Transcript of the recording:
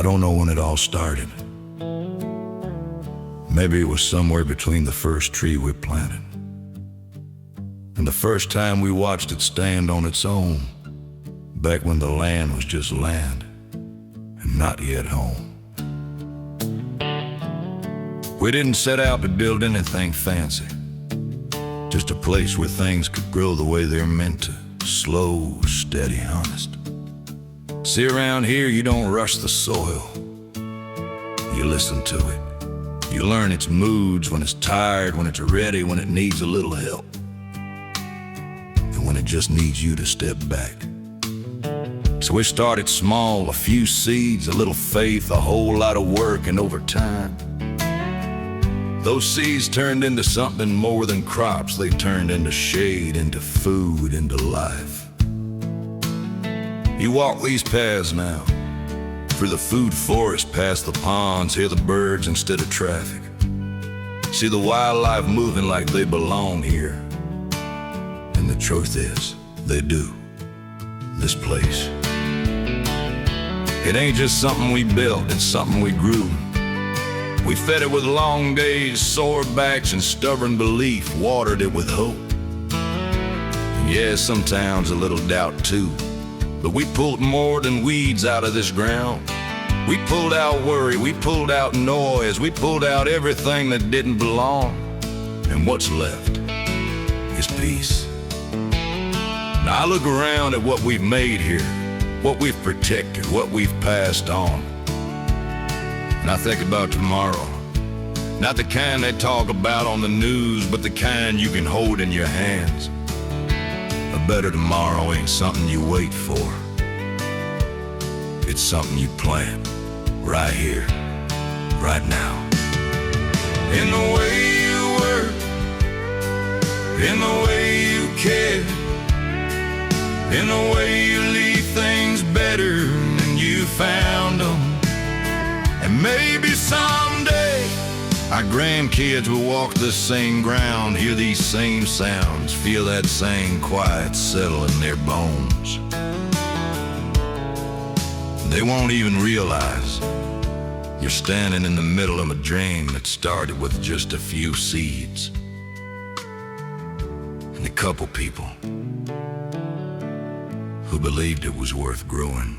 I don't know when it all started. Maybe it was somewhere between the first tree we planted and the first time we watched it stand on its own, back when the land was just land and not yet home. We didn't set out to build anything fancy, just a place where things could grow the way they're meant to, slow, steady, honest. See, around here you don't rush the soil, you listen to it. You learn its moods, when it's tired, when it's ready, when it needs a little help, and when it just needs you to step back. So we started small, a few seeds, a little faith, a whole lot of work, and over time, those seeds turned into something more than crops. They turned into shade, into food, into life. You walk these paths now, through the food forest, past the ponds, hear the birds instead of traffic. See the wildlife moving like they belong here. And the truth is, they do. This place. It ain't just something we built, it's something we grew. We fed it with long days, sore backs, and stubborn belief, watered it with hope. And yeah, sometimes a little doubt too. But we pulled more than weeds out of this ground. We pulled out worry, we pulled out noise, we pulled out everything that didn't belong. And what's left is peace. Now I look around at what we've made here, what we've protected, what we've passed on. And I think about tomorrow. Not the kind they talk about on the news, but the kind you can hold in your hands. A better tomorrow ain't something you wait for. It's something you plan, right here, right now. In the way you work, in the way you care, in the way you leave things better than you found them. And maybe someday our grandkids will walk this same ground, hear these same sounds, feel that same quiet settle in their bones. They won't even realize you're standing in the middle of a dream that started with just a few seeds and a couple people who believed it was worth growing.